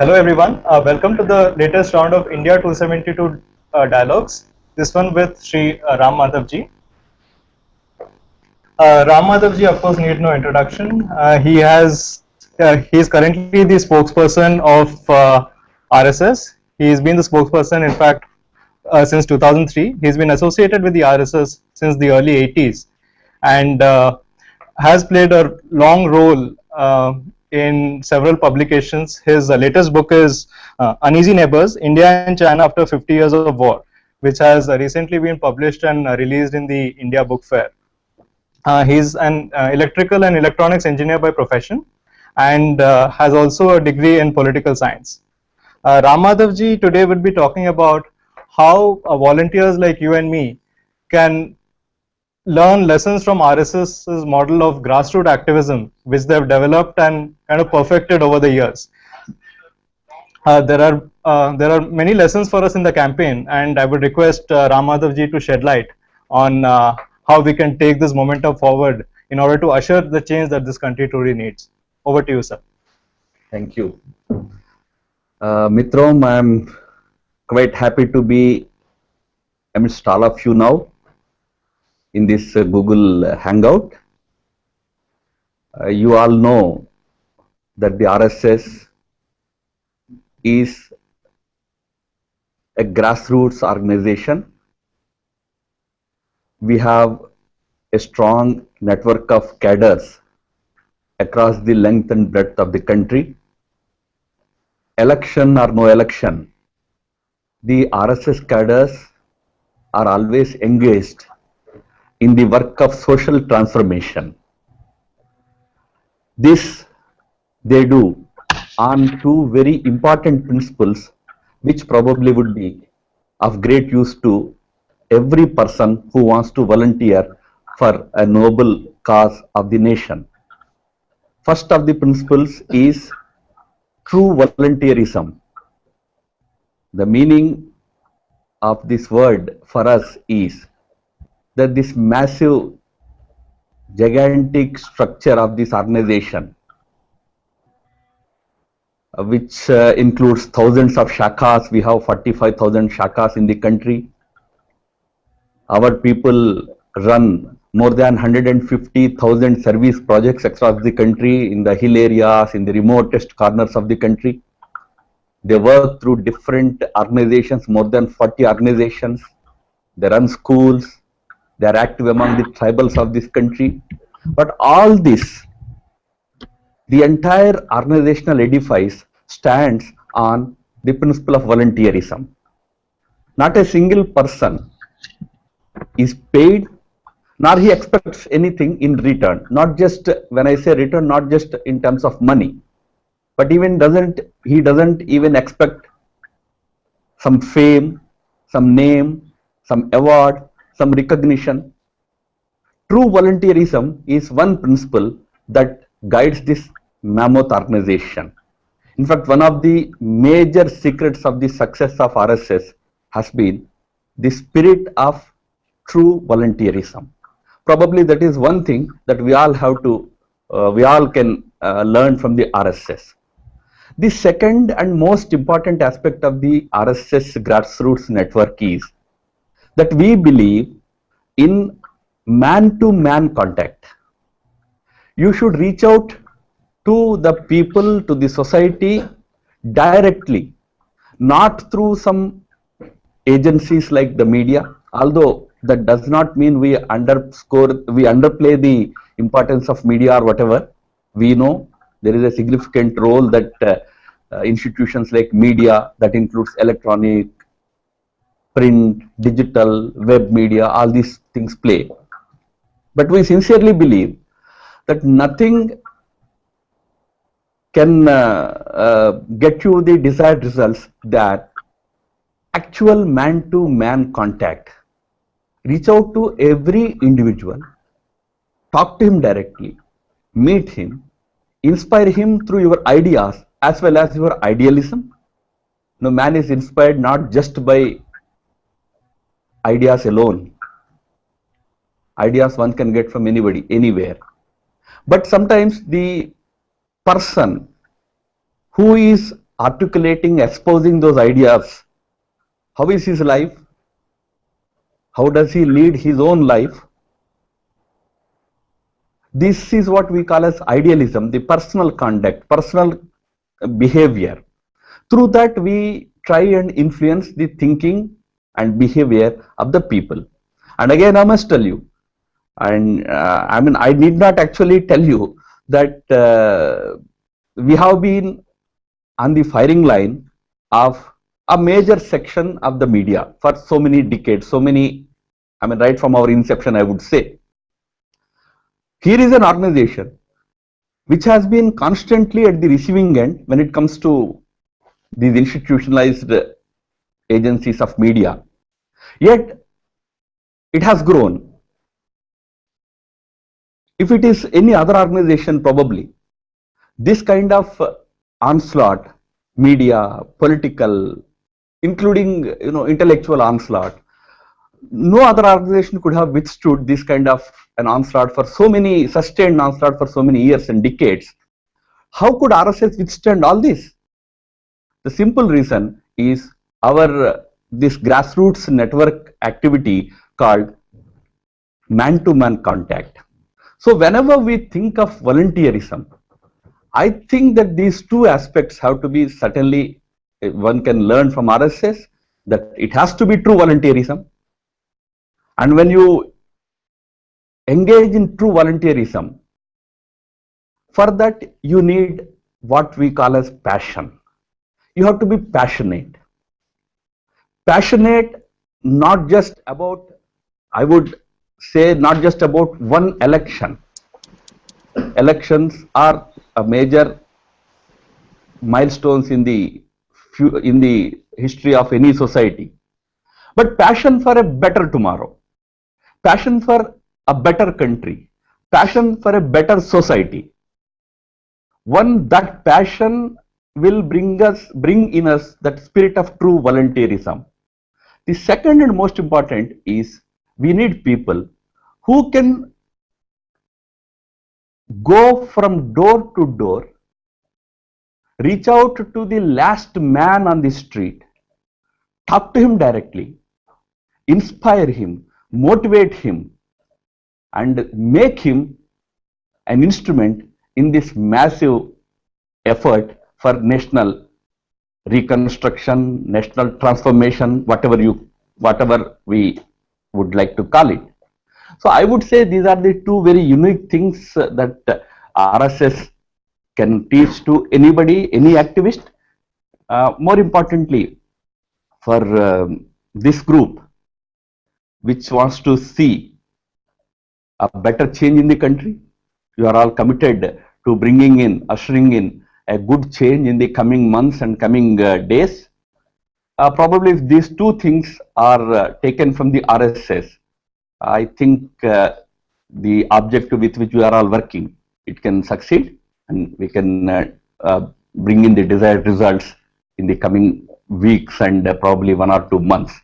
Hello everyone, welcome to the latest round of India 272 dialogues. This one with Shri Ram Madhav ji. Ram Madhav ji, of course, need no introduction. He is currently the spokesperson of RSS. He has been the spokesperson, in fact, since 2003. He's been associated with the RSS since the early 80s, and has played a long role in several publications. His latest book is Uneasy Neighbors, India and China After 50 Years of War, which has recently been published and released in the India Book Fair. He's an electrical and electronics engineer by profession, and has also a degree in political science. Ram Madhav ji today will be talking about how volunteers like you and me can learn lessons from RSS's model of grassroots activism, which they've developed and kind of perfected over the years. There are many lessons for us in the campaign, and I would request Ram Madhav ji to shed light on how we can take this momentum forward in order to usher the change that this country truly needs. Over to you, sir. Thank you. Mitrom, I'm quite happy to be amidst all of you now in this Google Hangout. You all know that the RSS is a grassroots organization. We have a strong network of cadres across the length and breadth of the country. Election or no election, the RSS cadres are always engaged in the work of social transformation. This they do on two very important principles, which probably would be of great use to every person who wants to volunteer for a noble cause of the nation. First of the principles is true volunteerism. The meaning of this word for us is that this massive, gigantic structure of this organization, which includes thousands of shakhas. We have 45,000 shakhas in the country. Our people run more than 150,000 service projects across the country, in the hill areas, in the remotest corners of the country. They work through different organizations, more than 40 organizations. They run schools. They are active among the tribals of this country. But all this, the entire organizational edifice stands on the principle of volunteerism. Not a single person is paid, nor he expects anything in return. Not just, when I say return, not just in terms of money, but even he doesn't even expect some fame, some name, some award, some recognition. True volunteerism is one principle that guides this mammoth organization. In fact, one of the major secrets of the success of RSS has been the spirit of true volunteerism. Probably that is one thing that we all can learn from the RSS. The second and most important aspect of the RSS grassroots network is that we believe in man-to-man contact. You should reach out to the people, to the society directly, not through some agencies like the media, although that does not mean we underplay the importance of media or whatever. We know there is a significant role that institutions like media, that includes electronic, print, digital, web media, all these things play. But we sincerely believe that nothing can get you the desired results that actual man-to-man contact. Reach out to every individual, talk to him directly, meet him, inspire him through your ideas as well as your idealism. No, man is inspired not just by ideas alone. Ideas one can get from anybody, anywhere. But sometimes the person who is articulating, espousing those ideas, how is his life? How does he lead his own life? This is what we call as idealism, the personal conduct, personal behavior. Through that, we try and influence the thinking and behavior of the people. And again, I must tell you, and I mean, I need not actually tell you that we have been on the firing line of a major section of the media for so many decades, so many, I mean, right from our inception, I would say. Here is an organization which has been constantly at the receiving end when it comes to these institutionalized agencies of media. Yet, it has grown. If it is any other organization, probably, this kind of onslaught, media, political, including intellectual onslaught, no other organization could have withstood this kind of an onslaught for so many, sustained onslaught for so many years and decades. How could RSS withstand all this? The simple reason is our this grassroots network activity called man-to-man contact. So whenever we think of volunteerism, I think that these two aspects have to be certainly, one can learn from RSS that it has to be true volunteerism. And when you engage in true volunteerism, for that you need what we call as passion. You have to be passionate. Passionate not just about, I would say, not just about one election. Elections are a major milestones in the history of any society. But passion for a better tomorrow, passion for a better country, passion for a better society. That passion will bring in us that spirit of true volunteerism. The second and most important is we need people who can go from door to door, reach out to the last man on the street, talk to him directly, inspire him, motivate him, and make him an instrument in this massive effort for national reconstruction, national transformation, whatever we would like to call it. So I would say these are the two very unique things that RSS can teach to anybody, any activist. More importantly, for this group, which wants to see a better change in the country, you are all committed to ushering in a good change in the coming months and coming days. Probably if these two things are taken from the RSS, I think the objective with which we are all working, it can succeed and we can bring in the desired results in the coming weeks and probably 1 or 2 months.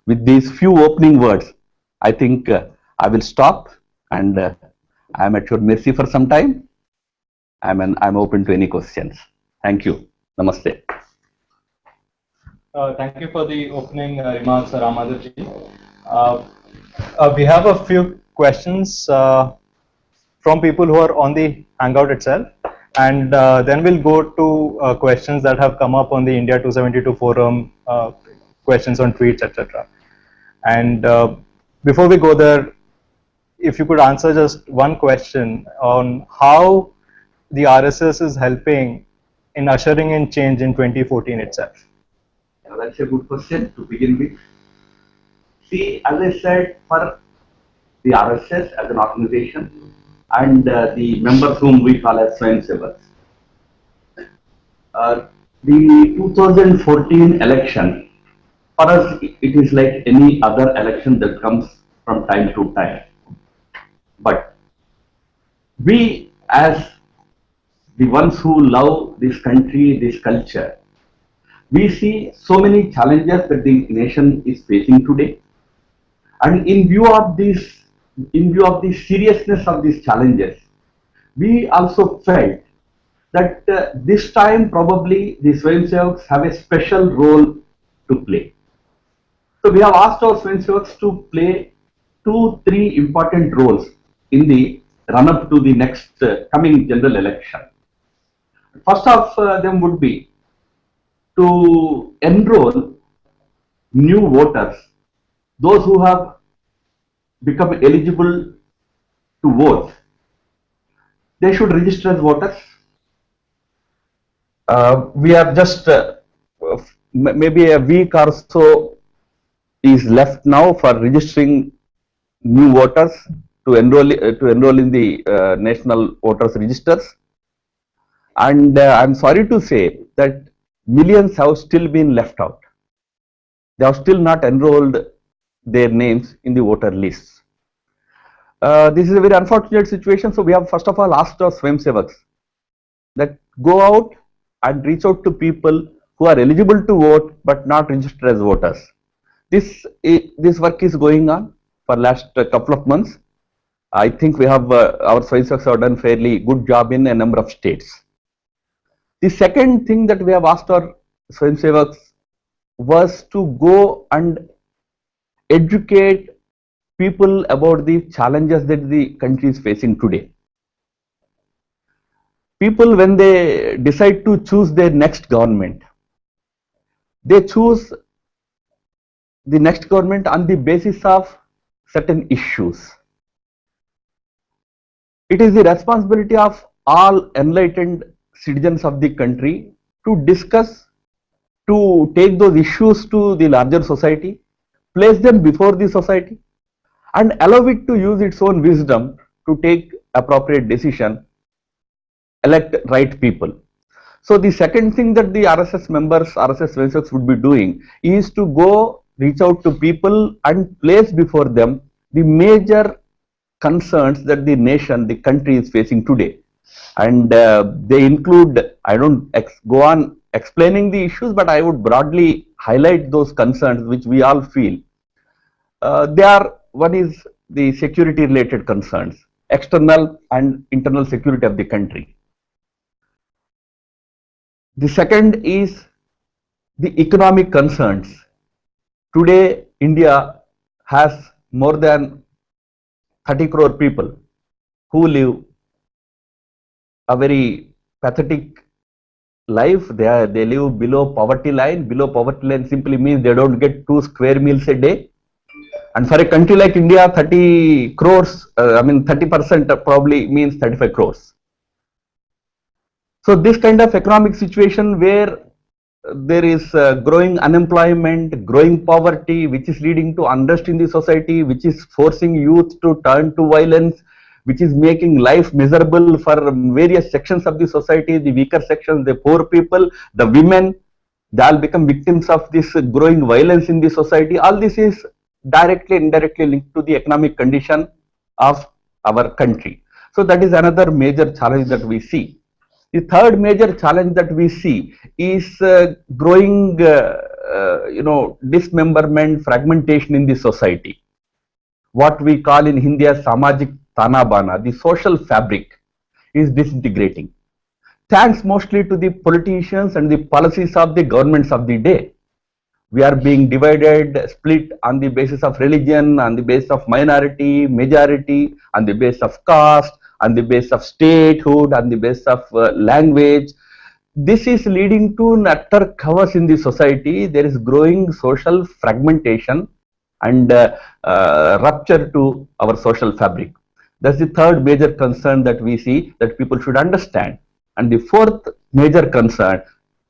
With these few opening words, I think I will stop and I am at your mercy for some time. I'm open to any questions. Thank you. Namaste. Thank you for the opening remarks, Ram Madhav ji. We have a few questions from people who are on the Hangout itself, and then we'll go to questions that have come up on the India 272 forum, questions on tweets, etc. And before we go there, if you could answer just one question on how the RSS is helping in ushering in change in 2014 itself. That's a good question to begin with. See, as I said, for the RSS as an organization and the members whom we call as Swayamsevaks, the 2014 election, for us, it is like any other election that comes from time to time. But we, as the ones who love this country, this culture, we see so many challenges that the nation is facing today. And in view of the seriousness of these challenges, we also felt that this time probably the Swayamsevaks have a special role to play. So we have asked our Swayamsevaks to play 2-3 important roles in the run-up to the next coming general election. First of them would be to enroll new voters, those who have become eligible to vote. They should register as voters. We are just maybe a week or so is left now for registering new voters to enroll in the national voters registers, and I'm sorry to say that millions have still been left out. They have still not enrolled their names in the voter lists. This is a very unfortunate situation. So we have first of all asked our Swayamsevaks that go out and reach out to people who are eligible to vote but not registered as voters. This work is going on for last couple of months. I think we have our Swayamsevaks have done fairly good job in a number of states. The second thing that we have asked our Swayamsevaks was to go and educate people about the challenges that the country is facing today. People, when they decide to choose their next government, they choose the next government on the basis of certain issues. It is the responsibility of all enlightened citizens of the country to discuss, to take those issues to the larger society, place them before the society, and allow it to use its own wisdom to take appropriate decision, elect right people. So the second thing that the RSS members, RSS Swayamsevaks would be doing is to go reach out to people and place before them the major concerns that the nation, the country is facing today. And they include, I don't go on explaining the issues, but I would broadly highlight those concerns which we all feel. One is the security related concerns, external and internal security of the country. The second is the economic concerns. Today, India has more than 30 crore people who live a very pathetic life. They live below poverty line. Below poverty line simply means they don't get 2 square meals a day. And for a country like India, 30 crores, 30% probably means 35 crores. So this kind of economic situation where there is growing unemployment, growing poverty, which is leading to unrest in the society, which is forcing youth to turn to violence, which is making life miserable for various sections of the society, the weaker sections, the poor people, the women, they all become victims of this growing violence in the society. All this is directly, indirectly linked to the economic condition of our country. So that is another major challenge that we see. The third major challenge that we see is growing, dismemberment, fragmentation in the society. What we call in Hindi as samajik tanabana, the social fabric is disintegrating. Thanks mostly to the politicians and the policies of the governments of the day. We are being divided, split on the basis of religion, on the basis of minority, majority, on the basis of caste, on the basis of statehood, on the basis of language. This is leading to utter chaos in the society. There is growing social fragmentation and rupture to our social fabric. That's the third major concern that we see that people should understand. And the fourth major concern,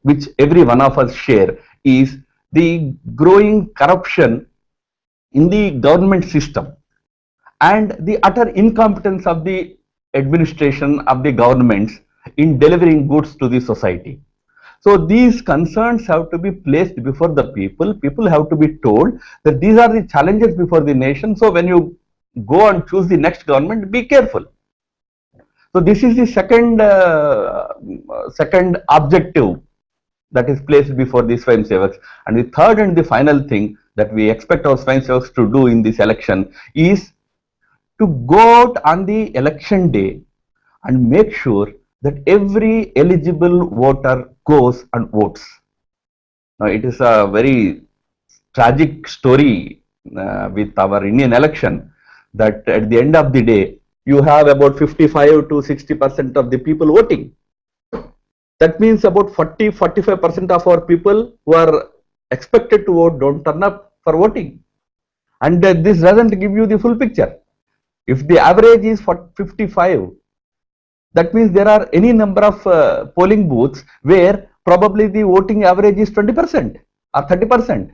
which every one of us share, is the growing corruption in the government system and the utter incompetence of the administration of the governments in delivering goods to the society. So these concerns have to be placed before the people. People have to be told that these are the challenges before the nation. So when you go and choose the next government, be careful. So this is the second objective that is placed before the Swayamsevaks. And the third and the final thing that we expect our Swayamsevaks to do in this election is to go out on the election day and make sure that every eligible voter goes and votes. Now, it is a very tragic story with our Indian election, that at the end of the day, you have about 55 to 60% of the people voting. That means about 40-45% of our people who are expected to vote don't turn up for voting. And this doesn't give you the full picture. If the average is 55, that means there are any number of polling booths where probably the voting average is 20% or 30%.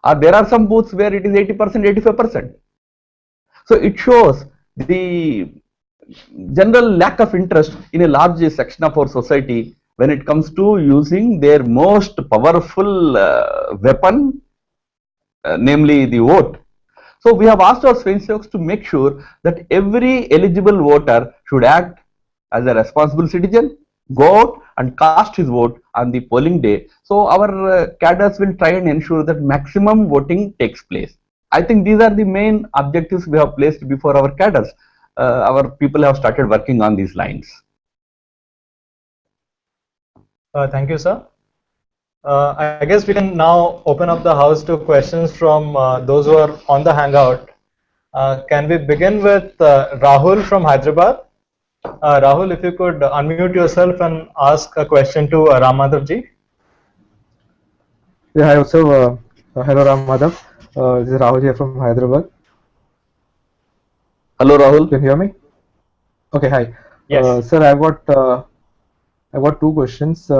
Or there are some booths where it is 80%, 85%. So it shows the general lack of interest in a large section of our society when it comes to using their most powerful weapon, namely the vote. So we have asked our swaysetters to make sure that every eligible voter should act as a responsible citizen, go out and cast his vote on the polling day. So our cadres will try and ensure that maximum voting takes place. I think these are the main objectives we have placed before our cadres. Our people have started working on these lines. Thank you, sir. I guess we can now open up the house to questions from those who are on the hangout. Can we begin with Rahul from Hyderabad? Rahul, if you could unmute yourself and ask a question to Ram Madhav ji. Yeah, hi, also, hello Ram Madhav. This is Rahul here from Hyderabad. Hello, Rahul. Can you hear me? Okay, hi. Yes. Sir, I've got two questions.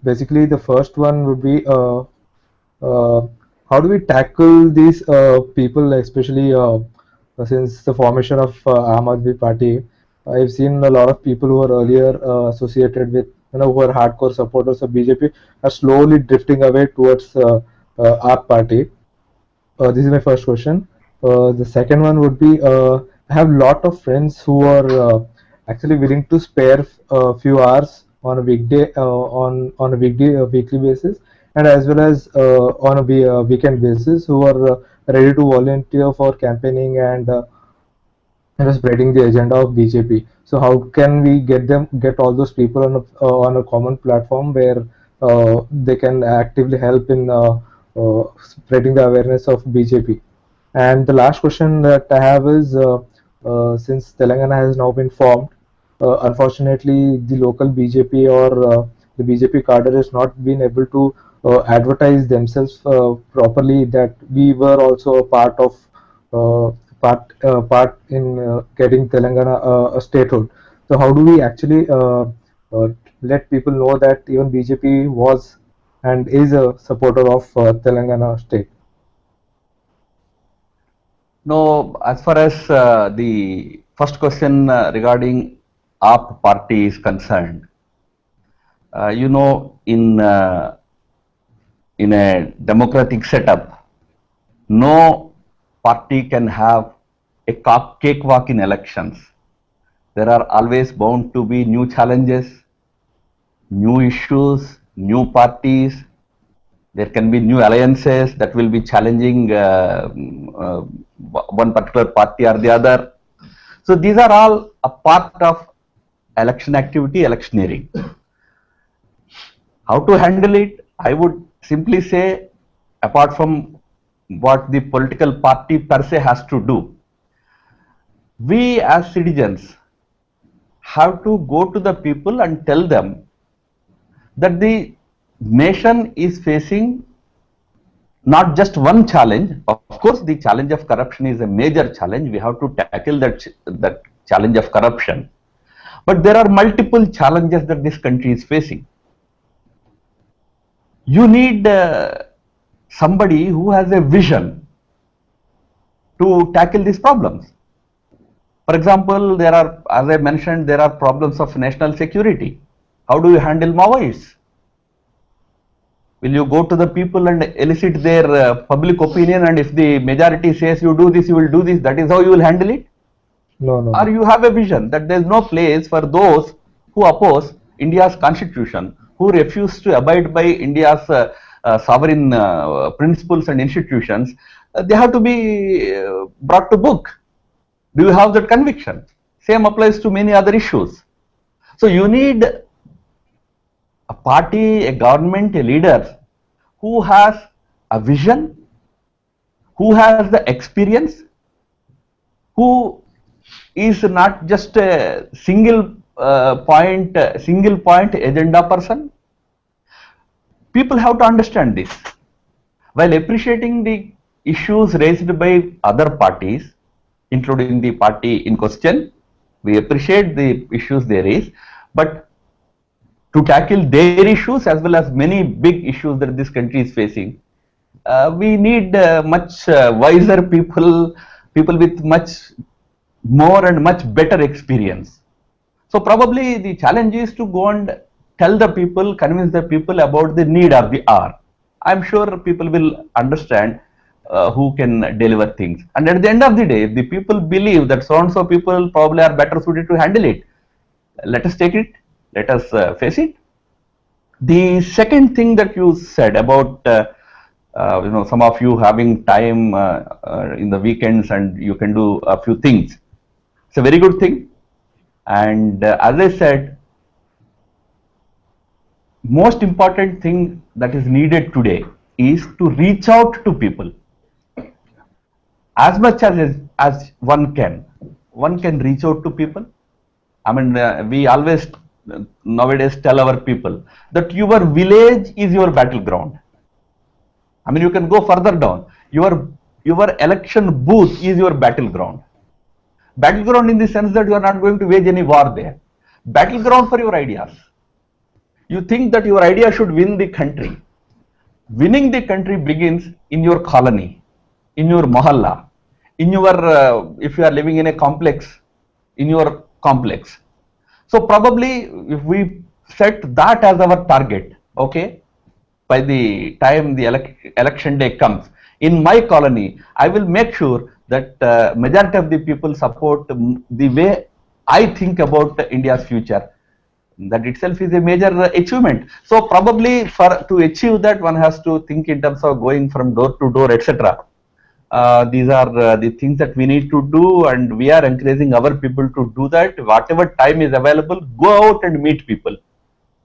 Basically, the first one would be, how do we tackle these people, especially since the formation of Aam Aadmi Party? I've seen a lot of people who were earlier associated with, who are hardcore supporters of BJP, are slowly drifting away towards our party. This is my first question. The second one would be, I have a lot of friends who are actually willing to spare a few hours on a weekday, on a weekly basis, and as well as on a weekend basis, who are ready to volunteer for campaigning and spreading the agenda of BJP. So how can we get all those people on a common platform where they can actively help in spreading the awareness of BJP? And the last question that I have is, since Telangana has now been formed, unfortunately the local BJP or the BJP cadre has not been able to advertise themselves properly, that we were also a part of part in getting Telangana a statehood. So how do we actually let people know that even BJP was and is a supporter of Telangana state? No, as far as the first question regarding AAP party is concerned, in a democratic setup, no party can have a cakewalk in elections. There are always bound to be new challenges, new issues, new parties. There can be new alliances that will be challenging one particular party or the other. So these are all a part of election activity, electioneering. How to handle it? I would simply say, apart from what the political party per se has to do, we as citizens have to go to the people and tell them that the nation is facing not just one challenge. Of course, the challenge of corruption is a major challenge. We have to tackle that challenge of corruption. But there are multiple challenges that this country is facing. You need somebody who has a vision to tackle these problems. For example, there are, as I mentioned, there are problems of national security. How do you handle Maoists? Will you go to the people and elicit their public opinion, and if the majority says you do this, you will do this, that is how you will handle it? No, no. Or you have a vision that there is no place for those who oppose India's constitution, who refuse to abide by India's sovereign principles and institutions. They have to be brought to book. Do you have that conviction? Same applies to many other issues. So you need a party, a government, a leader who has a vision, who has the experience, who is not just a single point agenda person. People have to understand this. While appreciating the issues raised by other parties, including the party in question, we appreciate the issues they raise, but to tackle their issues as well as many big issues that this country is facing, we need much wiser people, people with much more and much better experience. So probably the challenge is to go and tell the people, convince the people about the need of the hour. I'm sure people will understand who can deliver things. And at the end of the day, if the people believe that so and so people probably are better suited to handle it, let us take it, let us face it. The second thing that you said about some of you having time in the weekends and you can do a few things. It's a very good thing. And as I said, most important thing that is needed today is to reach out to people as much as one can. One can reach out to people. I mean, we always nowadays tell our people that your village is your battleground. I mean, you can go further down. Your election booth is your battleground. Battleground in the sense that you are not going to wage any war there. Battleground for your ideas. You think that your idea should win the country. Winning the country begins in your colony, in your mohalla, in your, if you are living in a complex, in your complex. So probably if we set that as our target, okay, by the time the election day comes, in my colony, I will make sure that majority of the people support the way I think about India's future. That itself is a major achievement. So probably to achieve that, one has to think in terms of going from door to door, etc. These are the things that we need to do, and we are encouraging our people to do that. Whatever time is available, go out and meet people,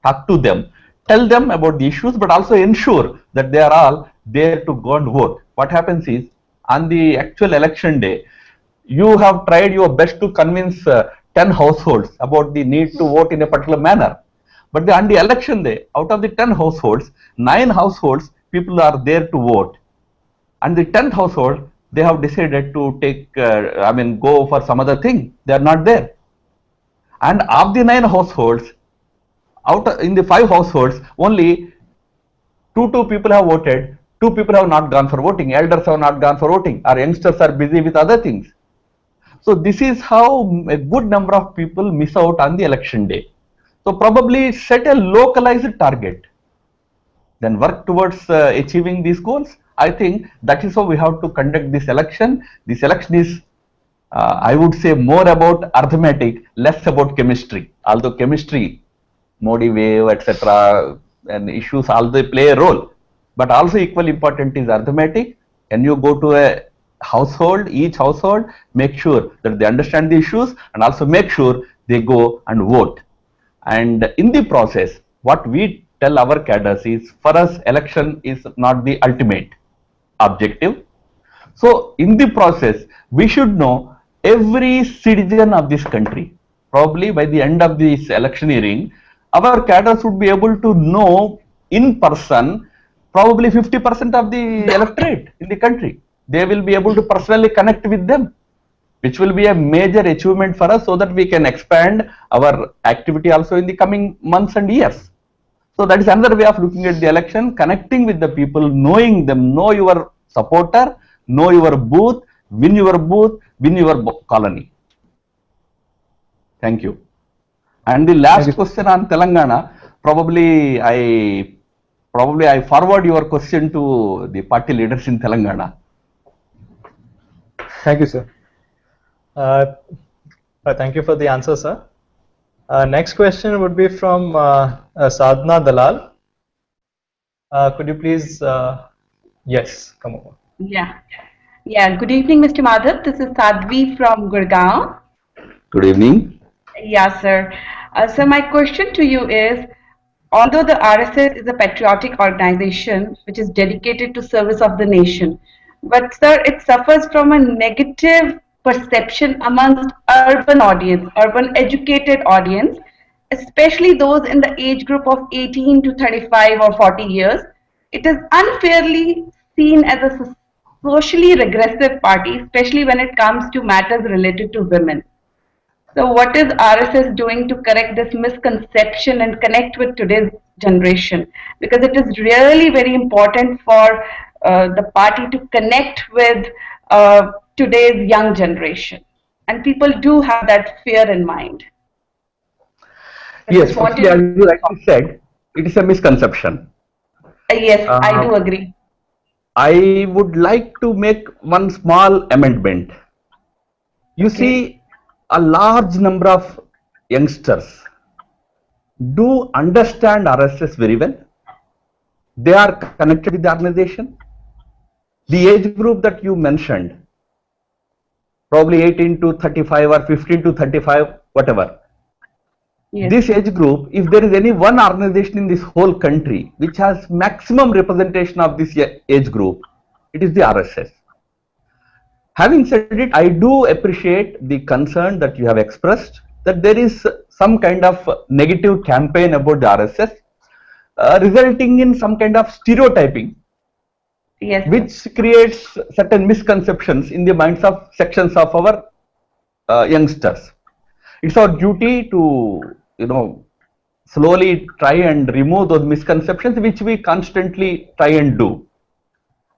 talk to them, tell them about the issues, but also ensure that they are all there to go and vote. What happens is, on the actual election day, you have tried your best to convince 10 households about the need to vote in a particular manner. But on the election day, out of the 10 households, 9 households, people are there to vote. And the 10th household, they have decided to take, go for some other thing. They are not there. And of the 9 households, in the 5 households, only two people have voted, 2 people have not gone for voting, elders have not gone for voting, our youngsters are busy with other things. So this is how a good number of people miss out on the election day. So probably set a localized target, then work towards achieving these goals. I think that is how we have to conduct this election. This election is, I would say, more about arithmetic, less about chemistry. Although chemistry, Modi wave, etc., and issues all they play a role, but also equally important is arithmetic. And you go to a household, each household, make sure that they understand the issues and also make sure they go and vote. And in the process, what we tell our cadres is, for us, election is not the ultimate objective. So in the process, we should know every citizen of this country. Probably by the end of this electioneering, our cadres would be able to know in person probably 50% of the electorate in the country. They will be able to personally connect with them, which will be a major achievement for us, so that we can expand our activity also in the coming months and years. So that is another way of looking at the election, connecting with the people, knowing them, know your supporter, know your booth, win your colony. Thank you. And the last question on Telangana, probably I forward your question to the party leaders in Telangana. Thank you, sir. Thank you for the answer, sir. Next question would be from Sadhna Dalal. Could you please, yes, come over. Yeah. Good evening, Mr. Madhav. This is Sadhvi from Gurgaon. Good evening. Yeah, sir. So my question to you is, although the RSS is a patriotic organization which is dedicated to service of the nation, but sir, it suffers from a negative perception amongst urban audience, urban educated audience, especially those in the age group of 18 to 35 or 40 years. It is unfairly seen as a socially regressive party, especially when it comes to matters related to women. So what is RSS doing to correct this misconception and connect with today's generation? Because it is really very important for the party to connect with today's young generation. And people do have that fear in mind. Yes, firstly, as you rightly said, it is a misconception. Yes, I do agree. I would like to make one small amendment. You see, a large number of youngsters do understand RSS very well. They are connected with the organization. The age group that you mentioned, probably 18 to 35 or 15 to 35, whatever. Yes. This age group, if there is any one organization in this whole country which has maximum representation of this age group, it is the RSS. Having said it, I do appreciate the concern that you have expressed that there is some kind of negative campaign about the RSS, resulting in some kind of stereotyping, Yes, which creates certain misconceptions in the minds of sections of our youngsters. It's our duty to, slowly try and remove those misconceptions, which we constantly try and do.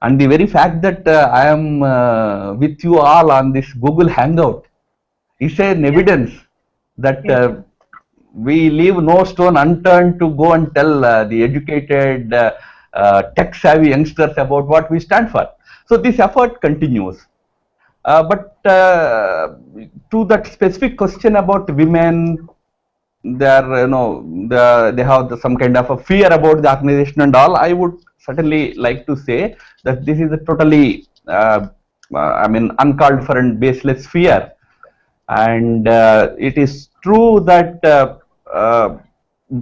And the very fact that I am with you all on this Google Hangout is an evidence that we leave no stone unturned to go and tell the educated, tech-savvy youngsters about what we stand for. So this effort continues. But to that specific question about women, they have some kind of a fear about the organization and all, I would certainly like to say that this is a totally, uncalled for and baseless fear. And it is true that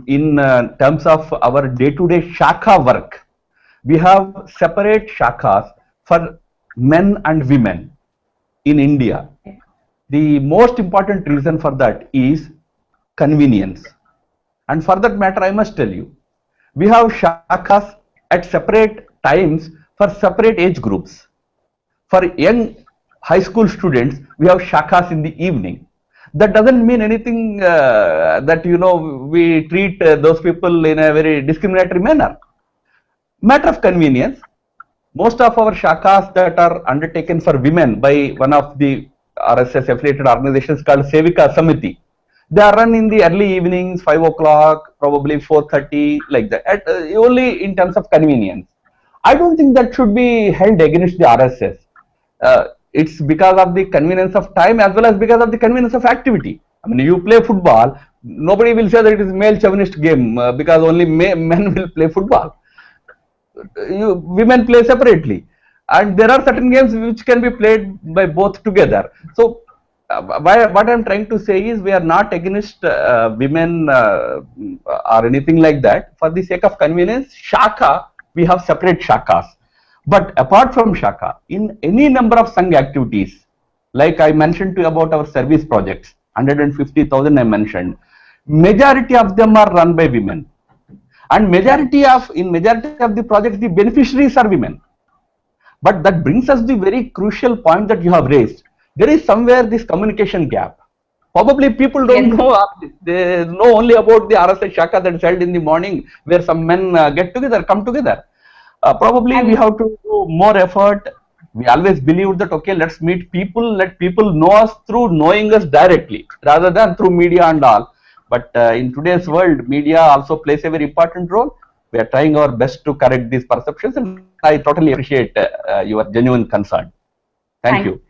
in terms of our day-to-day shaka work, we have separate shakas for men and women in India. The most important reason for that is convenience. And for that matter, I must tell you, we have shakas at separate times for separate age groups. For young high school students, we have shakas in the evening. That doesn't mean anything that, we treat those people in a very discriminatory manner. Matter of convenience, most of our shakas that are undertaken for women by one of the RSS affiliated organizations called Sevika Samiti, they are run in the early evenings, 5 o'clock, probably 4:30, like that, only in terms of convenience. I don't think that should be held against the RSS. It's because of the convenience of time as well as because of the convenience of activity. I mean, you play football, nobody will say that it is male chauvinist game because only men will play football. Women play separately, and there are certain games which can be played by both together. So what I'm trying to say is we are not against women or anything like that. For the sake of convenience, shaka, we have separate shakas. But apart from shaka, in any number of Sangh activities, like I mentioned to you about our service projects, 150,000 I mentioned, majority of them are run by women. And majority of the projects, the beneficiaries are women. But that brings us the very crucial point that you have raised. There is somewhere this communication gap. Probably people don't know, they know only about the RSS Shaka that is held in the morning where some men come together. Probably we have to do more effort. We always believed that, okay, let's meet people, let people know us through knowing us directly rather than through media and all. But in today's world, media also plays a very important role. We are trying our best to correct these perceptions, and I totally appreciate your genuine concern. Thank you.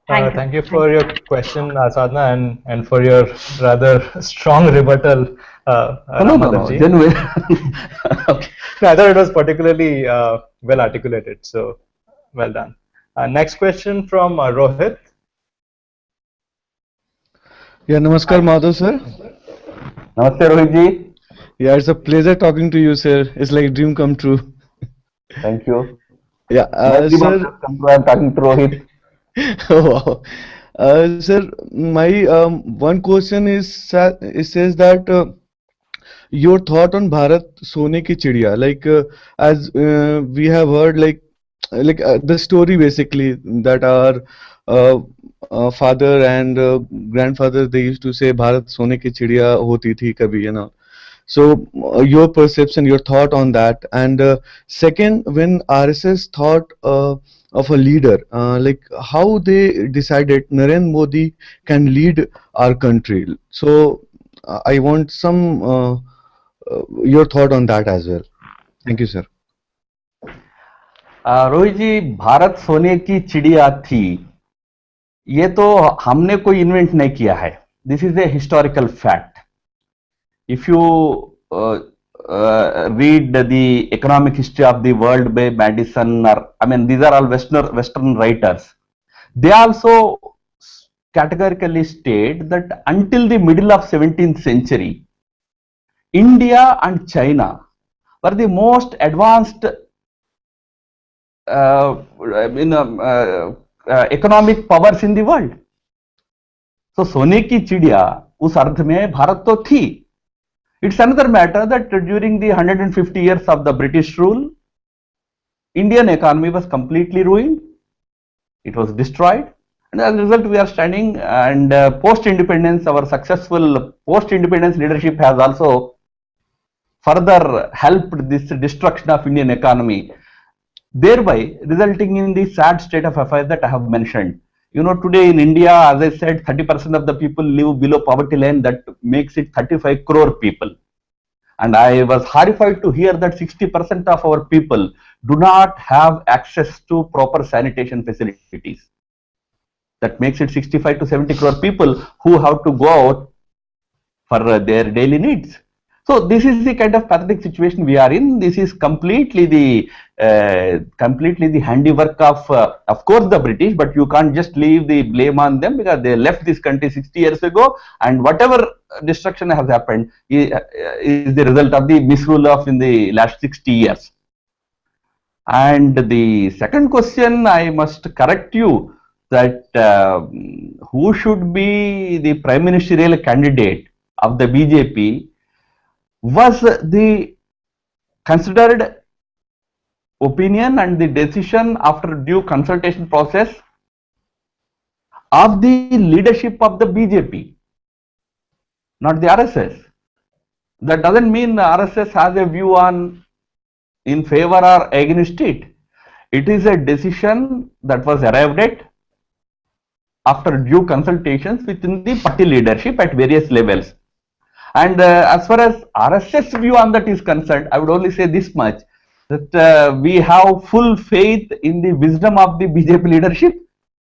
Thank you for your question, Sadhna, and for your rather strong rebuttal. No, genuine. Okay. I thought it was particularly well articulated, so well done. Next question from Rohit. Yeah, Namaskar, Madhav sir. Namaste, Rohit ji. Yeah, it's a pleasure talking to you, sir. It's like a dream come true. Thank you. Yeah, My dream also sir. has come true. I am talking to Rohit. Wow. Sir, my one question is, it says that your thought on Bharat Sone ki Chidiya, like as we have heard, the story basically that our uh, father and grandfather they used to say Bharat Sone ki Chidiya hoti thi kabhi, you know. So your perception, your thought on that, and second, when RSS thought of a leader, like how they decided Narendra Modi can lead our country. So I want some your thought on that as well. Thank you, sir. Rohit जी, भारत सोने की चिड़िया थी, ये तो हमने कोई invent नहीं किया है. This is a historical fact. If you read the economic history of the world by Madison, or I mean, these are all Western writers, they also categorically state that until the middle of 17th century, India and China were the most advanced economic powers in the world. So सोने की चिड़िया उस अर्थ में भारत तो थी. It's another matter that during the 150 years of the British rule, Indian economy was completely ruined. It was destroyed. And as a result, we are standing, and post-independence, our successful post-independence leadership has also further helped this destruction of Indian economy, thereby resulting in the sad state of affairs that I have mentioned. You know, today in India, as I said, 30% of the people live below poverty line. That makes it 35 crore people. And I was horrified to hear that 60% of our people do not have access to proper sanitation facilities. That makes it 65 to 70 crore people who have to go out for their daily needs. So this is the kind of pathetic situation we are in. This is completely the handiwork of course, the British. But you can't just leave the blame on them, because they left this country 60 years ago, and whatever destruction has happened is the result of the misrule of in the last 60 years. And the second question, I must correct you that who should be the prime ministerial candidate of the BJP was the considered opinion and the decision after due consultation process of the leadership of the BJP, not the RSS. That doesn't mean the RSS has a view on in favor or against it. It is a decision that was arrived at after due consultations within the party leadership at various levels. And as far as RSS view on that is concerned, I would only say this much, that we have full faith in the wisdom of the BJP leadership.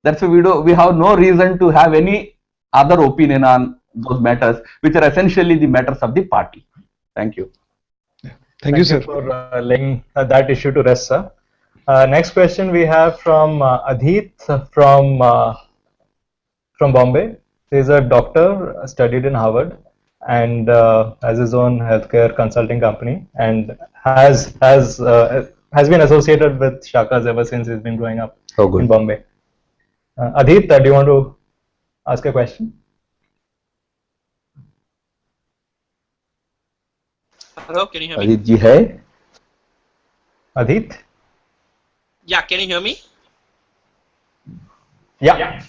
That's why we have no reason to have any other opinion on those matters, which are essentially the matters of the party. Thank you. Thank you, sir. for laying that issue to rest, sir. Next question we have from Adit from Bombay. He is a doctor, studied in Harvard, and has his own healthcare consulting company, and has been associated with Shakas ever since he's been growing up in Bombay. Adit, do you want to ask a question? Hello, can you hear me? Adit ji hai? Adit? Yeah, can you hear me? Yeah.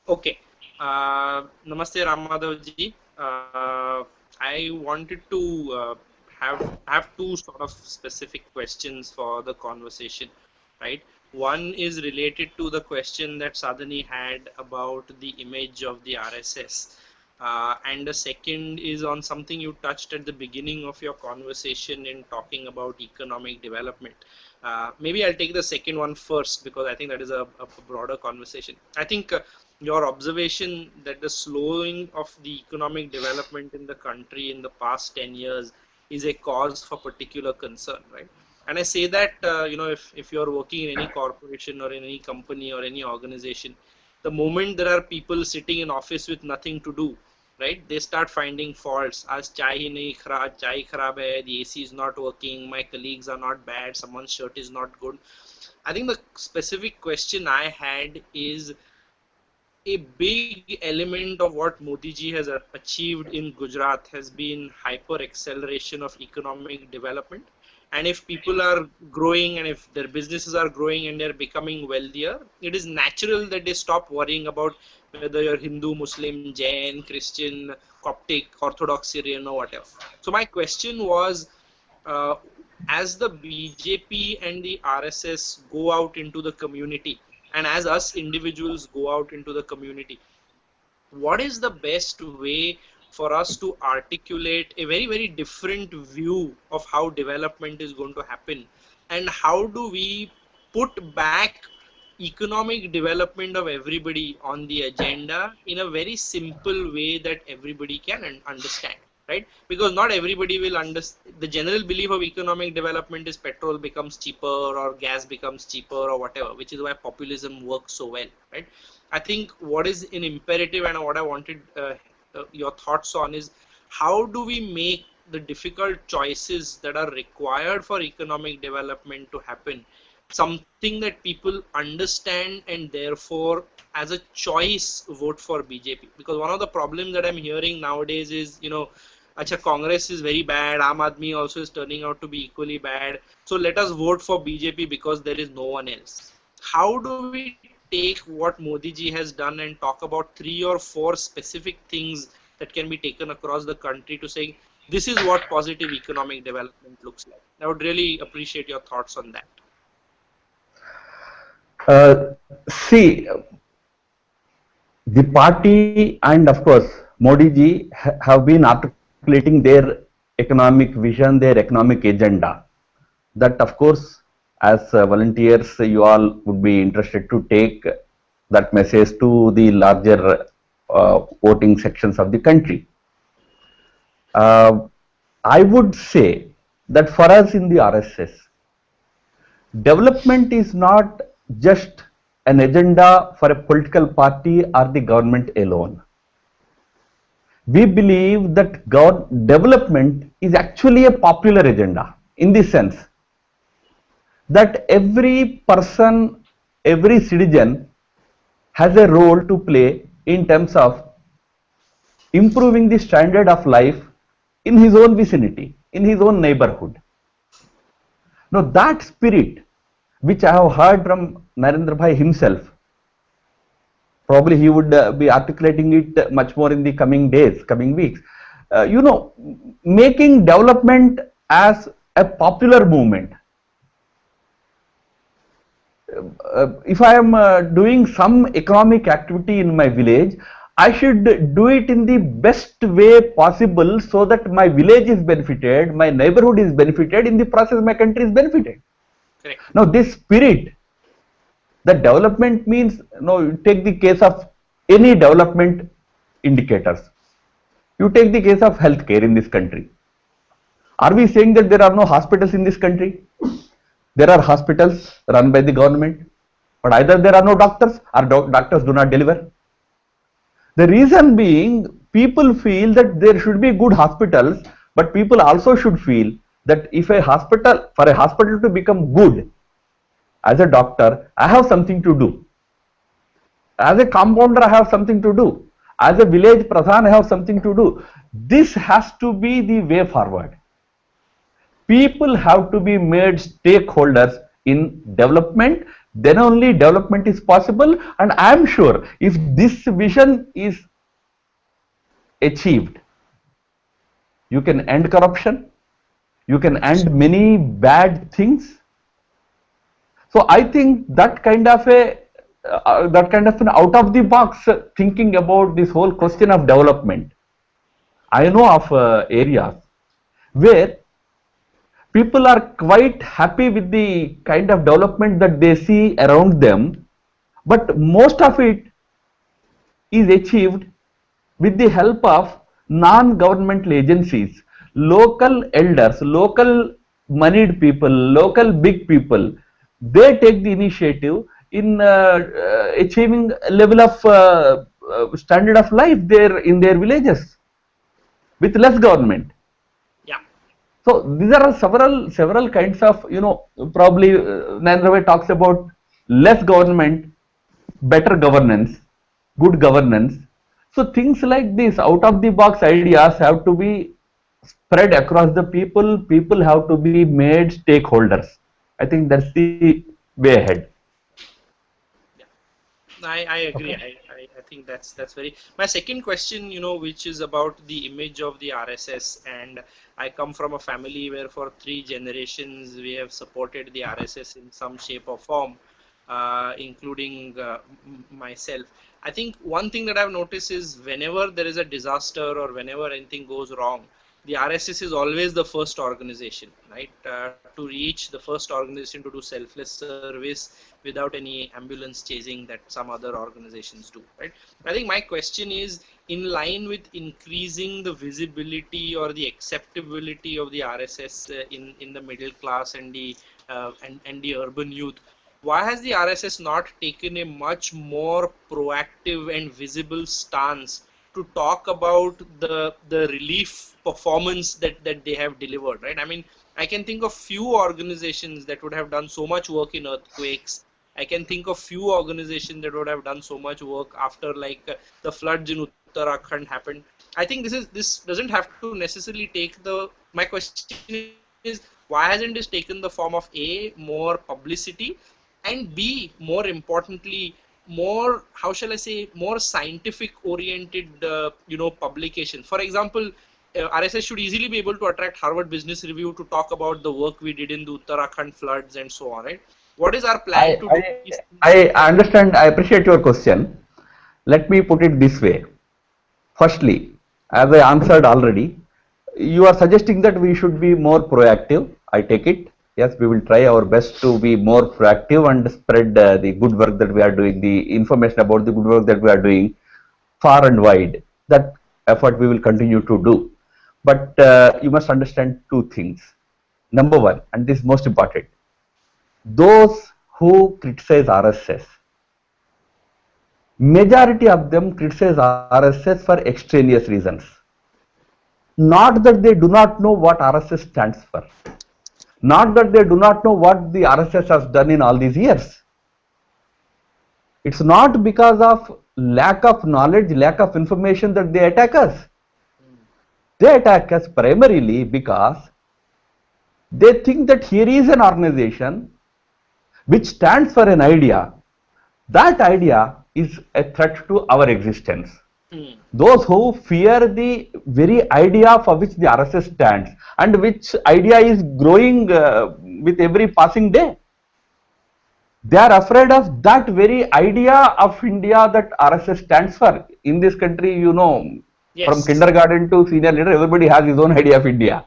Okay. Namaste, Ram Madhav ji. I wanted to have two sort of specific questions for the conversation, right? One is related to the question that Sadhani had about the image of the RSS. And the second is on something you touched at the beginning of your conversation in talking about economic development. Maybe I'll take the second one first, because I think that is a broader conversation. I think your observation that the slowing of the economic development in the country in the past 10 years is a cause for particular concern, right? And I say that, if you're working in any corporation or in any company or any organization, the moment there are people sitting in office with nothing to do, right? They start finding faults. As chai hi nahi kharab, chai kharab hai, the AC is not working, my colleagues are not bad, someone's shirt is not good. I think the specific question I had is a big element of what Modi ji has achieved in Gujarat has been hyper acceleration of economic development. And if people are growing and if their businesses are growing and they're becoming wealthier, it is natural that they stop worrying about whether you're Hindu, Muslim, Jain, Christian, Coptic, Orthodox, Syrian, or whatever. So my question was, uh, as the BJP and the RSS go out into the community, and as us individuals go out into the community, what is the best way for us to articulate a very, very different view of how development is going to happen? And how do we put back economic development of everybody on the agenda in a very simple way that everybody can understand? Right? Because not everybody will understand. The general belief of economic development is petrol becomes cheaper or gas becomes cheaper or whatever, which is why populism works so well, right? I think what is an imperative and what I wanted your thoughts on is, how do we make the difficult choices that are required for economic development to happen something that people understand, and therefore as a choice vote for BJP? Because one of the problems that I'm hearing nowadays is, Acha, Congress is very bad, Aam Aadmi also is turning out to be equally bad, so let us vote for BJP because there is no one else. How do we take what Modi ji has done and talk about 3 or 4 specific things that can be taken across the country to say, this is what positive economic development looks like? I would really appreciate your thoughts on that. See, the party and of course Modi ji have been articulating their economic vision, their economic agenda. That of course, as volunteers, you all would be interested to take that message to the larger voting sections of the country. I would say that for us in the RSS, development is not just an agenda for a political party or the government alone. We believe that development is actually a popular agenda, in the sense that every person, every citizen has a role to play in terms of improving the standard of life in his own vicinity, in his own neighborhood. Now that spirit, which I have heard from Narendra Bhai himself, probably he would be articulating it much more in the coming days, coming weeks. Making development as a popular movement. If I am doing some economic activity in my village, I should do it in the best way possible so that my village is benefited, my neighborhood is benefited, in the process my country is benefited. Correct. Now this spirit, that development means, take the case of any development indicators. You take the case of healthcare in this country. Are we saying that there are no hospitals in this country? There are hospitals run by the government, but either there are no doctors or doctors do not deliver. The reason being, people feel that there should be good hospitals, but people also should feel that if for a hospital to become good, as a doctor, I have something to do. As a compounder, I have something to do. As a village pradhan, I have something to do. This has to be the way forward. People have to be made stakeholders in development, then only development is possible. And I am sure if this vision is achieved, you can end corruption, you can end many bad things. So I think that kind of an out of the box thinking about this whole question of development. I know of areas where people are quite happy with the kind of development that they see around them, but most of it is achieved with the help of non-governmental agencies, local elders, local moneyed people, local big people. They take the initiative in achieving a level of standard of life there in their villages with less government. Yeah. So these are several kinds of, probably Narendra Bhai talks about less government, better governance, good governance. So things like this out of the box ideas have to be spread across the people. People have to be made stakeholders. I think that's the way ahead. I agree. I think that's very. My second question, which is about the image of the RSS, and I come from a family where for 3 generations we have supported the RSS in some shape or form, including myself. I think one thing that I've noticed is whenever there is a disaster or whenever anything goes wrong, the RSS is always the first organization, right? To reach the first organization to do selfless service without any ambulance chasing that some other organizations do, right? I think my question is in line with increasing the visibility or the acceptability of the RSS in the middle class and the urban youth. Why has the RSS not taken a much more proactive and visible stance to talk about the relief performance that they have delivered, right? I mean, I can think of few organizations that would have done so much work in earthquakes. I can think of few organizations that would have done so much work after the floods in Uttarakhand happened. I think this doesn't have to necessarily take my question is why hasn't this taken the form of A, more publicity, and B, more importantly, more, how shall I say, more scientific oriented publication. For example, RSS should easily be able to attract Harvard Business Review to talk about the work we did in the Uttarakhand floods and so on, right? What is our plan to do this? I understand. I appreciate your question. Let me put it this way. Firstly, as I answered already, you are suggesting that we should be more proactive. I take it. Yes, we will try our best to be more proactive and spread the good work that we are doing, the information about the good work that we are doing far and wide. That effort we will continue to do. But you must understand two things. Number one, and this is most important, those who criticize RSS, majority of them criticize RSS for extraneous reasons. Not that they do not know what RSS stands for. Not that they do not know what the RSS has done in all these years. It's not because of lack of knowledge, lack of information that they attack us. They attack us primarily because they think that here is an organization which stands for an idea. That idea is a threat to our existence. Those who fear the very idea for which the RSS stands and which idea is growing with every passing day, they are afraid of that very idea of India that RSS stands for. In this country, yes, from kindergarten to senior leader, everybody has his own idea of India.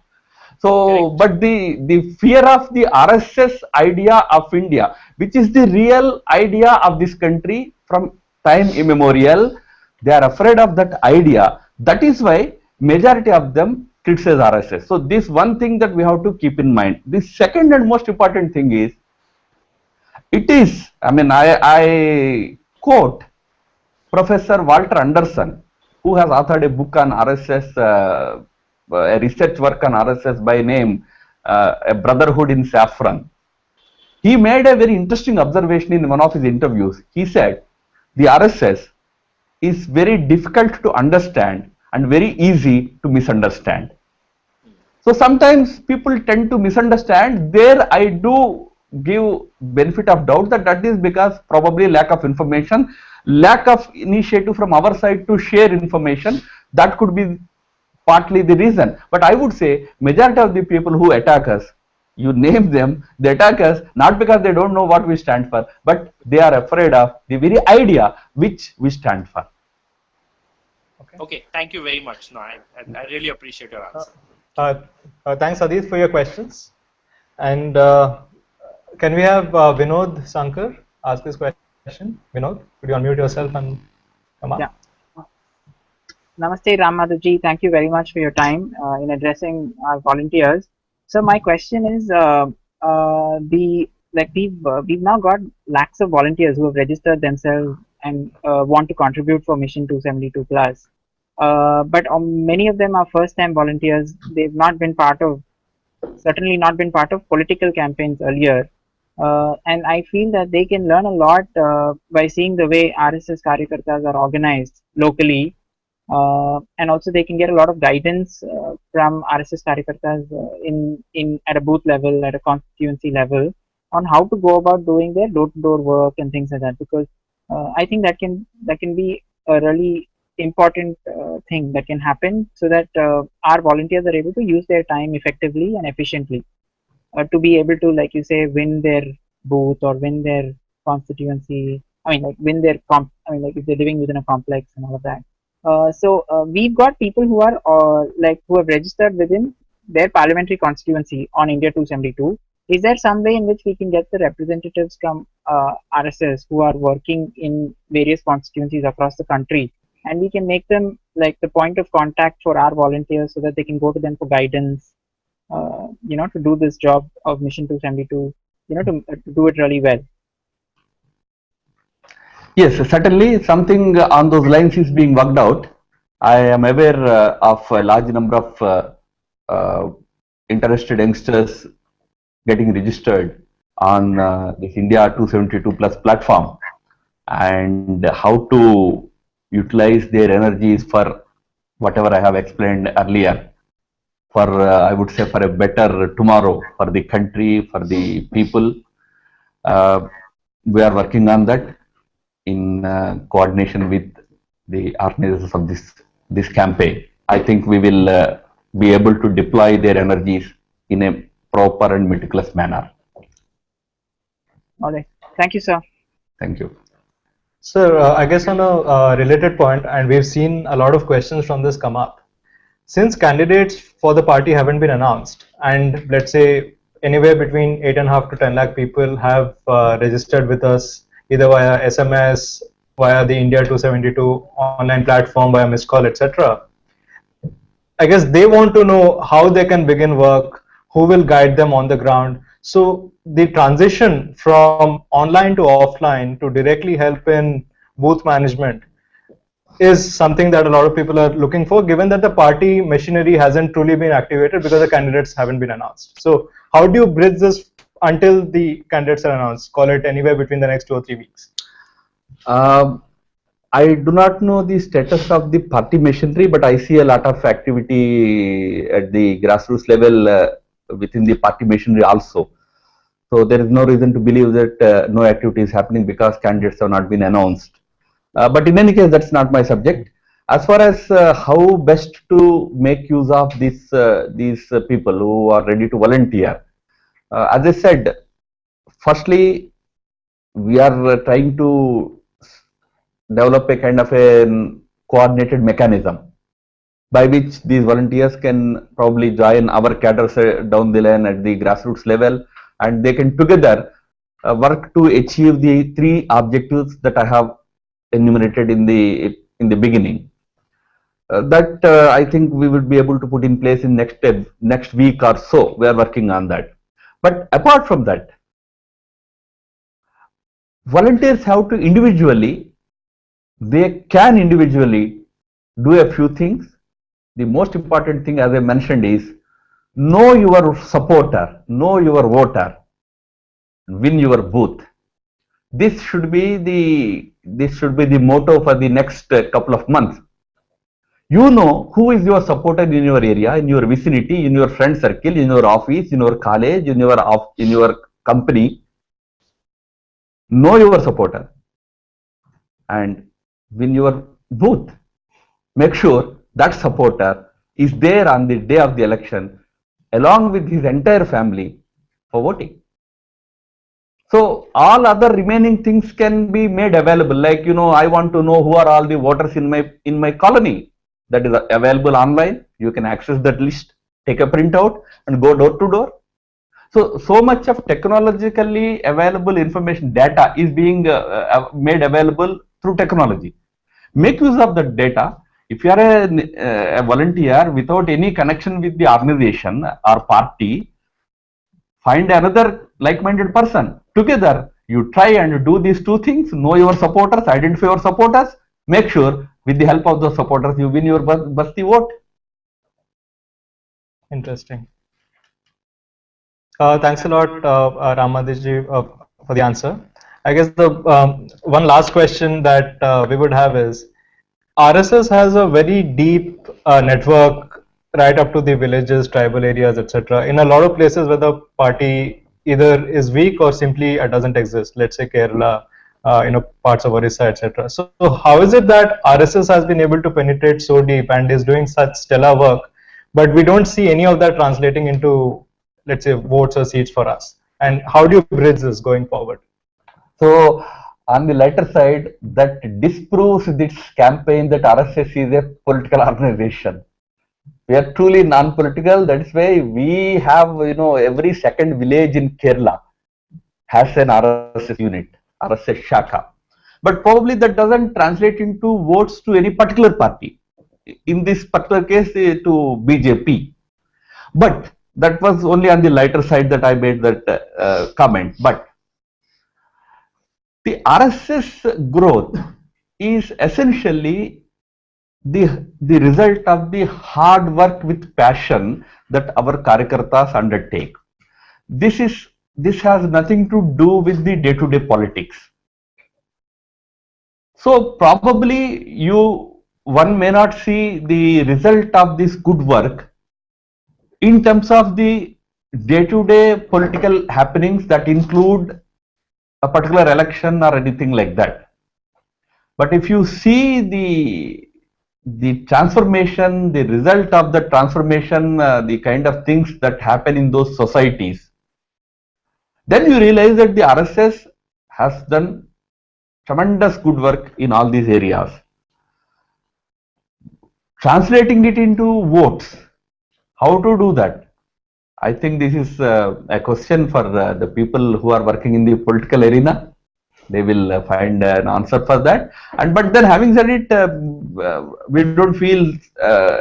So, but the fear of the RSS idea of India, which is the real idea of this country from time immemorial, they are afraid of that idea. That is why majority of them criticize RSS. So this one thing that we have to keep in mind. The second and most important thing is, I quote Professor Walter Anderson, who has authored a book on RSS, a research work on RSS by name A Brotherhood in Saffron. He made a very interesting observation in one of his interviews. He said, the RSS is very difficult to understand and very easy to misunderstand. So sometimes people tend to misunderstand. There I do give benefit of doubt that is because probably lack of information, lack of initiative from our side to share information. That could be partly the reason. But I would say majority of the people who attack us, you name them, they attack us not because they don't know what we stand for, but they are afraid of the very idea which we stand for. Okay, thank you very much. No, I really appreciate your answer. Thanks, Adit, for your questions. And can we have Vinod Sankar ask his question? Vinod, could you unmute yourself and come up? Yeah. Namaste, Ram Madhav ji. Thank you very much for your time in addressing our volunteers. So my question is, we've now got lakhs of volunteers who have registered themselves and want to contribute for Mission 272 plus. But many of them are first-time volunteers. They've not been part of, certainly not been part of political campaigns earlier. And I feel that they can learn a lot by seeing the way RSS Karyakartas are organized locally. And also they can get a lot of guidance from RSS Karyakartas in at a booth level, at a constituency level, on how to go about doing their door-to-door work and things like that. Because I think that can be a really important thing that can happen, so that our volunteers are able to use their time effectively and efficiently to be able to, like you say, win their booth or win their constituency. I mean, like win their like if they're living within a complex and all of that. So we've got people who are who have registered within their parliamentary constituency on India 272. Is there some way in which we can get the representatives from RSS who are working in various constituencies across the country, and we can make them like the point of contact for our volunteers, so that they can go to them for guidance, to do this job of Mission 272, to do it really well? Yes, certainly something on those lines is being worked out. I am aware of a large number of interested youngsters getting registered on this India 272 plus platform, and how to utilize their energies for whatever I have explained earlier, for I would say for a better tomorrow for the country, for the people. We are working on that in coordination with the organizers of this campaign. I think we will be able to deploy their energies in a proper and meticulous manner. All right. Thank you, sir. Thank you. Sir, I guess on a related point, and we've seen a lot of questions from this come up. Since candidates for the party haven't been announced, and let's say anywhere between 8.5 to 10 lakh people have registered with us either via SMS, via the India 272 online platform, via missed call, etc. I guess they want to know how they can begin work, who will guide them on the ground. So the transition from online to offline to directly help in booth management is something that a lot of people are looking for, given that the party machinery hasn't truly been activated because the candidates haven't been announced. So how do you bridge this until the candidates are announced? Call it anywhere between the next 2 or 3 weeks. I do not know the status of the party machinery, but I see a lot of activity at the grassroots level within the party machinery also. So there is no reason to believe that no activity is happening because candidates have not been announced. But in any case, that's not my subject. As far as how best to make use of these people who are ready to volunteer, as I said, firstly, we are trying to develop a kind of a coordinated mechanism by which these volunteers can probably join our cadres down the line at the grassroots level, and they can together work to achieve the 3 objectives that I have enumerated in the beginning. That I think we will be able to put in place in next week or so. We are working on that. But apart from that, volunteers have to they can individually do a few things. The most important thing, as I mentioned, is know your supporter, know your voter, win your booth. This should be the motto for the next couple of months. You know who is your supporter in your area, in your vicinity, in your friend circle, in your office, in your college, in your company. Know your supporter and win your booth. Make sure that supporter is there on the day of the election along with his entire family for voting. So all other remaining things can be made available. Like, I want to know who are all the voters in my colony. That is available online. You can access that list, take a printout and go door to door. So much of technologically available information, data is being made available through technology. Make use of that data. If you are a volunteer without any connection with the organization or party, find another like-minded person. Together, you try and do these two things: know your supporters, identify your supporters, make sure with the help of those supporters you win your Basti vote. Interesting. Thanks a lot, Ram Madhav, for the answer. I guess the one last question that we would have is, RSS has a very deep network right up to the villages, tribal areas, etc. In a lot of places where the party either is weak or simply doesn't exist. Let's say Kerala, parts of Orissa, etc. So how is it that RSS has been able to penetrate so deep and is doing such stellar work, but we don't see any of that translating into, let's say, votes or seats for us? And how do you bridge this going forward? So on the lighter side, that disproves this campaign that RSS is a political organization. We are truly non-political. That's why we have, every second village in Kerala has an RSS unit, RSS Shaka. But probably that doesn't translate into votes to any particular party. In this particular case, to BJP. But that was only on the lighter side that I made that comment. But the RSS growth is essentially the result of the hard work with passion that our Karyakartas undertake. This has nothing to do with the day-to-day politics. So probably one may not see the result of this good work in terms of the day-to-day political happenings that include a particular election or anything like that. But if you see the transformation, the result of the transformation, the kind of things that happen in those societies, then you realize that the RSS has done tremendous good work in all these areas. Translating it into votes, how to do that? I think this is a question for the people who are working in the political arena. They will find an answer for that. But then, having said it, we don't feel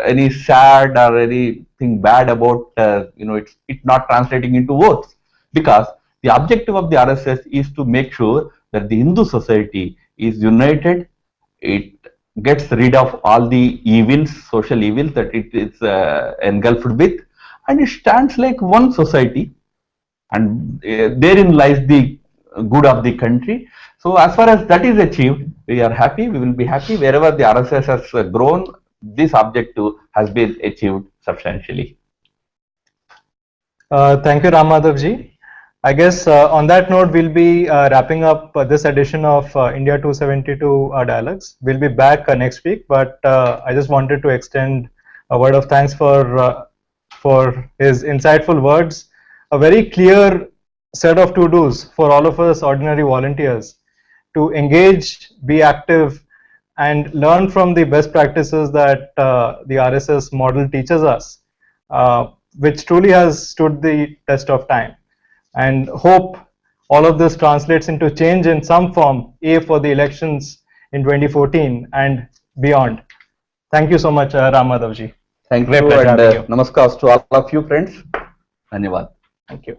any sad or anything bad about it's not translating into votes, because the objective of the RSS is to make sure that the Hindu society is united. It gets rid of all the evils, social evils that it is engulfed with, and it stands like one society, and therein lies the good of the country. So as far as that is achieved, we are happy. We will be happy. Wherever the RSS has grown, this objective has been achieved substantially. Thank you, Ram Madhav ji. I guess on that note, we'll be wrapping up this edition of India 272 Dialogues. We'll be back next week, but I just wanted to extend a word of thanks for his insightful words, a very clear set of to-dos for all of us ordinary volunteers to engage, be active, and learn from the best practices that the RSS model teaches us, which truly has stood the test of time. And hope all of this translates into change in some form, for the elections in 2014 and beyond. Thank you so much, Ram Madhav ji. Thank you, and namaskars to all of you friends. Dhanyavad. Thank you.